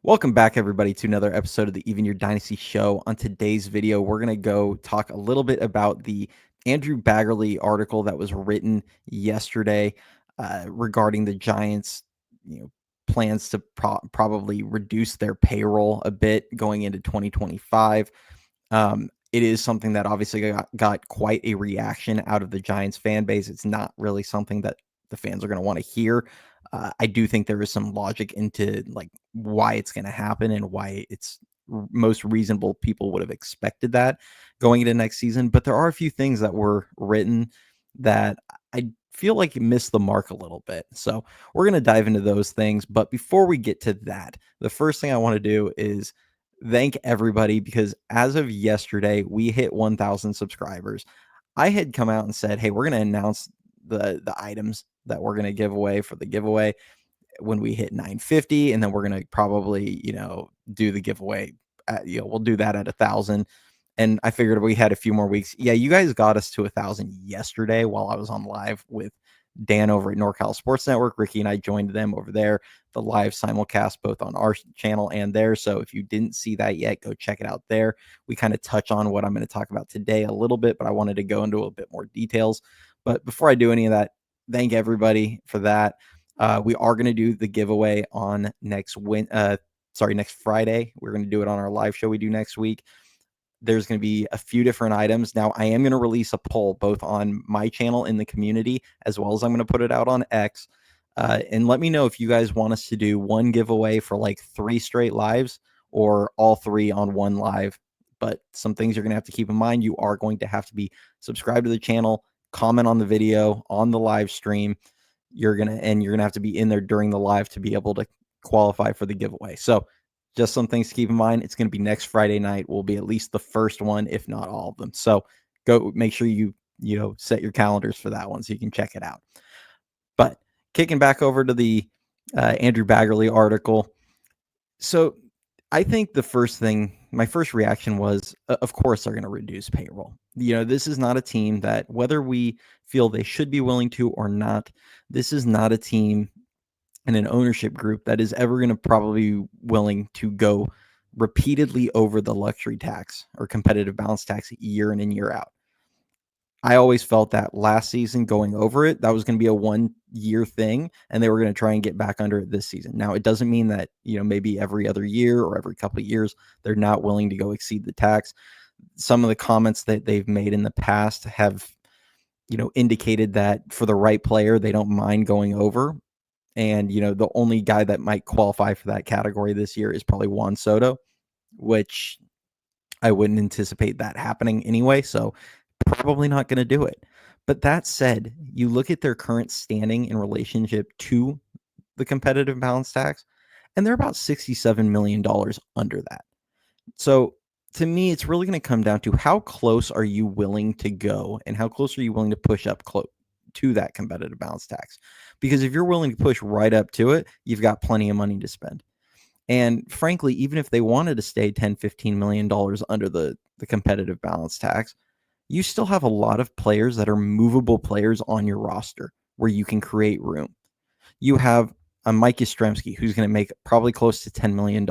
Welcome back, everybody, to another episode of the Even Your Dynasty Show. On today's video, we're going to go talk a little bit about the Andrew Baggarly article that was written yesterday regarding the Giants, plans to probably reduce their payroll a bit going into 2025. It is something that obviously got quite a reaction out of the Giants fan base. It's not really something that the fans are going to want to hear. I do think there is some logic into like why it's going to happen and why it's most reasonable people would have expected that going into next season. But there are a few things that were written that I feel like missed the mark a little bit. So we're going to dive into those things. But before we get to that, the first thing I want to do is thank everybody because as of yesterday, we hit 1,000 subscribers. I had come out and said, hey, we're going to announce the items that we're going to give away for the giveaway when we hit 950, and then we're going to probably, do the giveaway we'll do that at 1,000. And I figured we had a few more weeks. Yeah, you guys got us to 1,000 yesterday while I was on live with Dan over at NorCal Sports Network. Ricky and I joined them over there, the live simulcast both on our channel and theirs. So if you didn't see that yet, go check it out there. We kind of touch on what I'm going to talk about today a little bit, but I wanted to go into a bit more details. But before I do any of that, thank everybody for that. We are going to do the giveaway on next Friday. We're going to do it on our live show we do next week. There's going to be a few different items. Now, I am going to release a poll both on my channel in the community, as well as I'm going to put it out on X. And let me know if you guys want us to do one giveaway for like 3 straight lives or all 3 on one live. But some things you're going to have to keep in mind. You are going to have to be subscribed to the channel, comment on the video, on the live stream. You're going to have to be in there during the live to be able to qualify for the giveaway. So just some things to keep in mind. It's going to be next Friday night. Will be at least the first one, if not all of them. So go make sure you set your calendars for that one so you can check it out. But kicking back over to the Andrew Baggarly article. So I think my first reaction was, of course, they're going to reduce payroll. This is not a team that, whether we feel they should be willing to or not, this is not a team and an ownership group that is ever going to probably be willing to go repeatedly over the luxury tax or competitive balance tax year in and year out. I always felt that last season going over it, that was going to be a 1-year thing, and they were going to try and get back under it this season. Now, it doesn't mean that, maybe every other year or every couple of years, they're not willing to go exceed the tax. Some of the comments that they've made in the past have, indicated that for the right player, they don't mind going over. And, the only guy that might qualify for that category this year is probably Juan Soto, which I wouldn't anticipate that happening anyway. So probably not going to do it. But that said, you look at their current standing in relationship to the competitive balance tax, and they're about $67 million under that. So to me, it's really going to come down to how close are you willing to go and how close are you willing to push up to that competitive balance tax? Because if you're willing to push right up to it, you've got plenty of money to spend. And frankly, even if they wanted to stay $10-15 million under the competitive balance tax, you still have a lot of players that are movable players on your roster where you can create room. You have a Mike Yastrzemski who's going to make probably close to $10 million.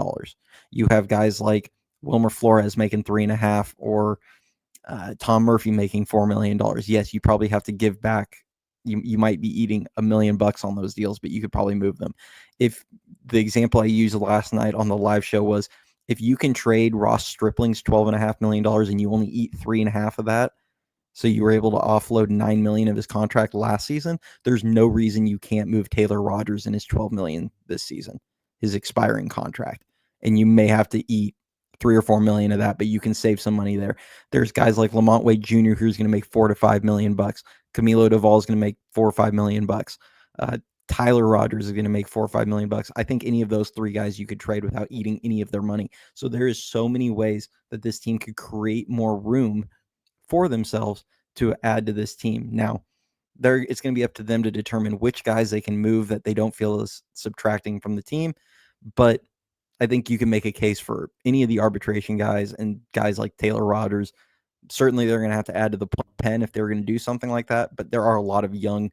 You have guys like Wilmer Flores making 3.5 or Tom Murphy making $4 million. Yes, you probably have to give back. You might be eating $1 million on those deals, but you could probably move them. If the example I used last night on the live show was, if you can trade Ross Stripling's $12.5 million and you only eat 3.5 of that, so you were able to offload $9 million of his contract last season, there's no reason you can't move Taylor Rogers in his $12 million this season, his expiring contract. And you may have to eat 3 or 4 million of that, but you can save some money there. There's guys like Lamont Wade Jr. who's going to make $4 to $5 million. Camilo Doval is going to make $4 or $5 million. Tyler Rogers is going to make $4 or $5 million. I think any of those 3 guys you could trade without eating any of their money. So there is so many ways that this team could create more room for themselves to add to this team. Now, it's going to be up to them to determine which guys they can move that they don't feel is subtracting from the team. But I think you can make a case for any of the arbitration guys and guys like Taylor Rogers. Certainly, they're going to have to add to the pen if they're going to do something like that. But there are a lot of young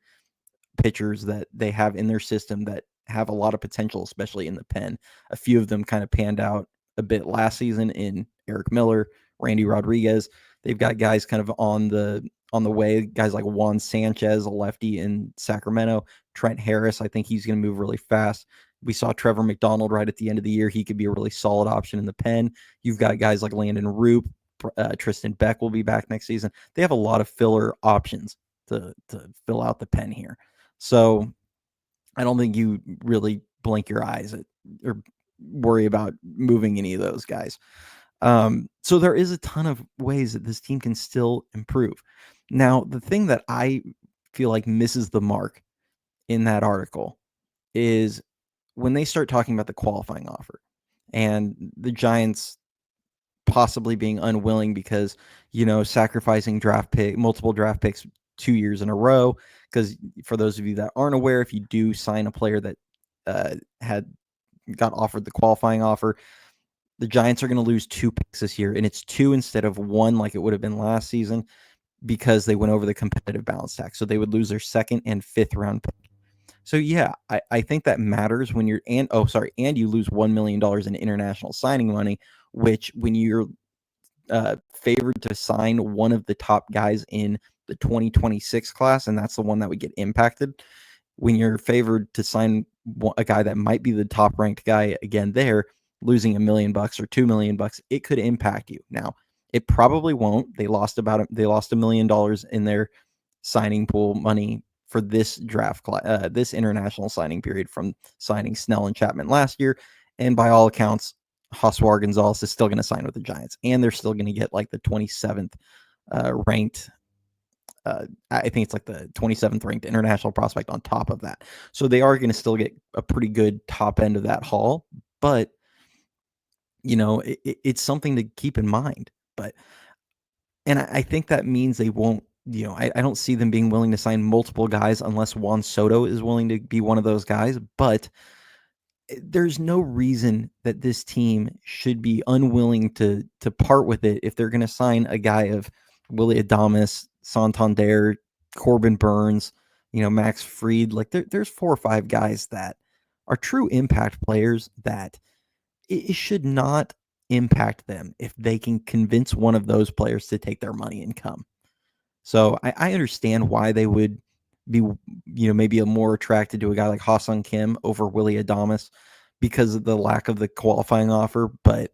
pitchers that they have in their system that have a lot of potential, especially in the pen. A few of them kind of panned out a bit last season in Eric Miller, Randy Rodriguez. They've got guys kind of on the way, guys like Juan Sanchez, a lefty in Sacramento, Trent Harris. I think he's going to move really fast. We saw Trevor McDonald right at the end of the year. He could be a really solid option in the pen. You've got guys like Landon Roop, Tristan Beck will be back next season. They have a lot of filler options to fill out the pen here. So I don't think you really blink your eyes at or worry about moving any of those guys. So there is a ton of ways that this team can still improve. Now, the thing that I feel like misses the mark in that article is when they start talking about the qualifying offer and the Giants possibly being unwilling because, sacrificing multiple draft picks 2 years in a row. Because for those of you that aren't aware, if you do sign a player that had got offered the qualifying offer, the Giants are going to lose 2 picks this year, and it's 2 instead of 1 like it would have been last season because they went over the competitive balance tax. So they would lose their 2nd and 5th round pick. So yeah, I think that matters when you're and you lose $1 million in international signing money, which when you're favored to sign one of the top guys in the 2026 class, and that's the one that would get impacted. When you're favored to sign a guy that might be the top ranked guy again, there losing $1 million or $2 million, it could impact you. Now, it probably won't. They lost $1 million in their signing pool money for this draft class, this international signing period from signing Snell and Chapman last year, and by all accounts, Josué Gonzalez is still going to sign with the Giants, and they're still going to get like the 27th ranked. I think it's like the 27th ranked international prospect on top of that. So they are going to still get a pretty good top end of that haul, but it's something to keep in mind. And I think that means they won't. I don't see them being willing to sign multiple guys unless Juan Soto is willing to be one of those guys. But there's no reason that this team should be unwilling to part with it if they're going to sign a guy of Willy Adames, Santander, Corbin Burns, Max Fried. Like there's 4 or 5 guys that are true impact players that it should not impact them if they can convince one of those players to take their money and come. So I understand why they would be, maybe more attracted to a guy like Ha-Seong Kim over Willy Adames because of the lack of the qualifying offer. But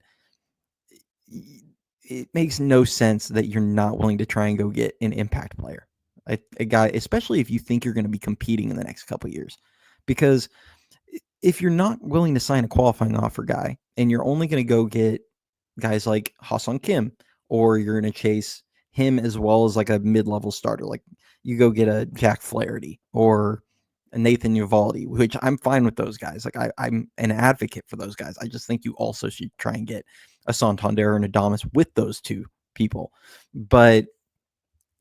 it makes no sense that you're not willing to try and go get an impact player, a guy, especially if you think you're going to be competing in the next couple of years. Because if you're not willing to sign a qualifying offer guy and you're only going to go get guys like Ha-Seong Kim, or you're going to chase him as well as like a mid-level starter, like you go get a Jack Flaherty or a Nathan Eovaldi, which I'm fine with those guys. Like I'm an advocate for those guys. I just think you also should try and get a Santander and Adames with those 2 people. But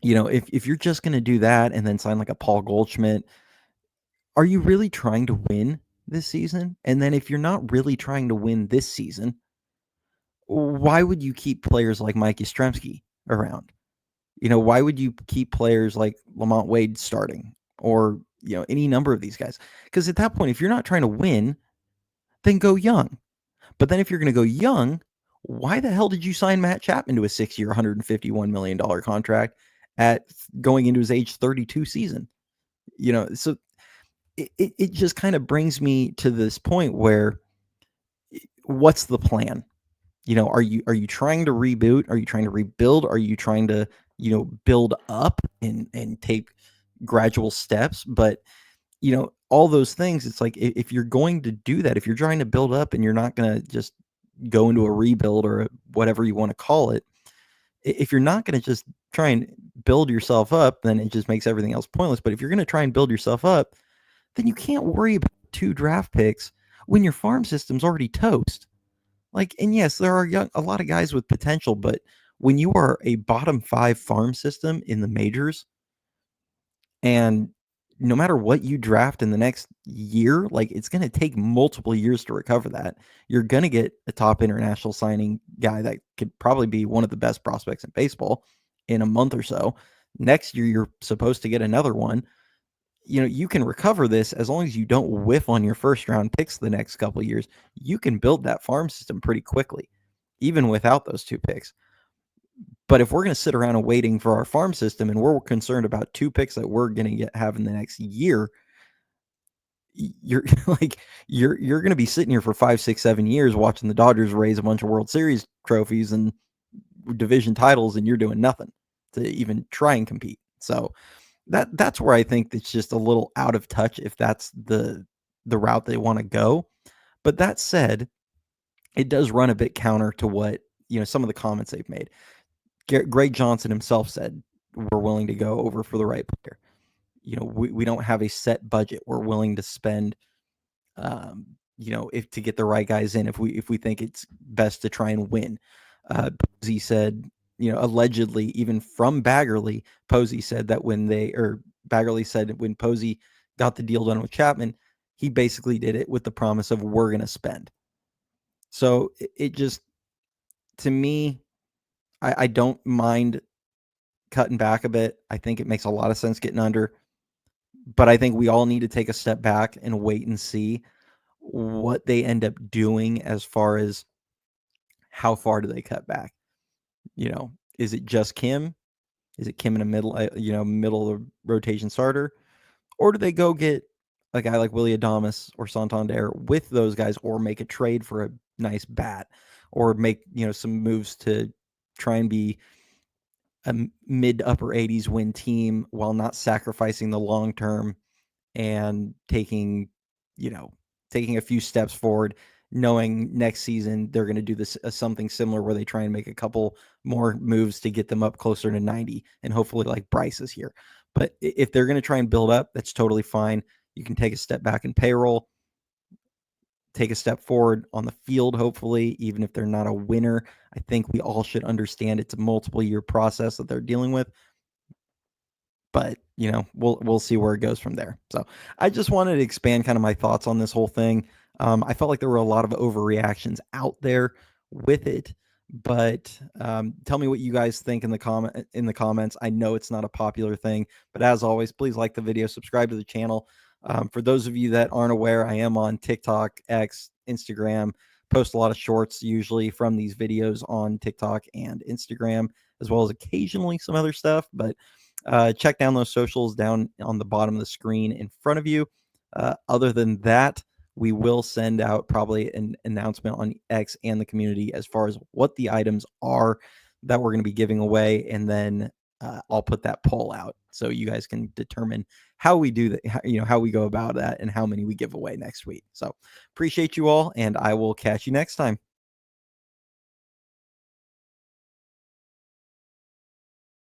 if you're just going to do that and then sign like a Paul Goldschmidt, are you really trying to win this season? And then if you're not really trying to win this season, why would you keep players like Mike Yastrzemski around? Why would you keep players like Lamont Wade starting or, any number of these guys? Because at that point, if you're not trying to win, then go young. But then if you're going to go young, why the hell did you sign Matt Chapman to a 6-year, $151 million contract at going into his age 32 season? So it just kind of brings me to this point where what's the plan? Are you trying to reboot? Are you trying to rebuild? Are you trying to, build up and take gradual steps? But, all those things, it's like if you're going to do that, if you're trying to build up and you're not going to just go into a rebuild or whatever you want to call it, if you're not going to just try and build yourself up, then it just makes everything else pointless. But if you're going to try and build yourself up, then you can't worry about 2 draft picks when your farm system's already toast. Like, and yes, there are a lot of guys with potential, but when you are a bottom 5 farm system in the majors, and no matter what you draft in the next year, like it's going to take multiple years to recover that. You're going to get a top international signing guy that could probably be one of the best prospects in baseball in a month or so. Next year, you're supposed to get another one. you can recover this as long as you don't whiff on your first round picks the next couple of years. You can build that farm system pretty quickly, even without those 2 picks. But if we're going to sit around and waiting for our farm system and we're concerned about 2 picks that we're going to have in the next year, you're like you're going to be sitting here for 5, 6, 7 years watching the Dodgers raise a bunch of World Series trophies and division titles, and you're doing nothing to even try and compete. So that's where I think it's just a little out of touch if that's the route they want to go. But that said, it does run a bit counter to what some of the comments they've made. Greg Johnson himself said we're willing to go over for the right player. We don't have a set budget. We're willing to spend, if to get the right guys in, if we think it's best to try and win. Posey said, allegedly, even from Baggarly, Posey said that Baggarly said when Posey got the deal done with Chapman, he basically did it with the promise of we're going to spend. So it just, to me, I don't mind cutting back a bit. I think it makes a lot of sense getting under, but I think we all need to take a step back and wait and see what they end up doing as far as how far do they cut back. Is it just Kim? Is it Kim in a middle of rotation starter, or do they go get a guy like Willy Adames or Santander with those guys, or make a trade for a nice bat, or make some moves to try and be a mid to upper 80s win team while not sacrificing the long term and taking a few steps forward, knowing next season they're going to do this something similar where they try and make a couple more moves to get them up closer to 90, and hopefully like Bryce is here. But if they're going to try and build up, that's totally fine. You can take a step back in payroll, take a step forward on the field, hopefully, even if they're not a winner. I think we all should understand it's a multiple year process that they're dealing with. But we'll see where it goes from there. So I just wanted to expand kind of my thoughts on this whole thing. I felt like there were a lot of overreactions out there with it, but tell me what you guys think in the comments. I know it's not a popular thing, but as always, please like the video, subscribe to the channel. For those of you that aren't aware, I am on TikTok, X, Instagram. Post a lot of shorts usually from these videos on TikTok and Instagram, as well as occasionally some other stuff. But check down those socials down on the bottom of the screen in front of you. Other than that, we will send out probably an announcement on X and the community as far as what the items are that we're going to be giving away. And then I'll put that poll out so you guys can determine how we do that, how we go about that and how many we give away next week. So appreciate you all, and I will catch you next time.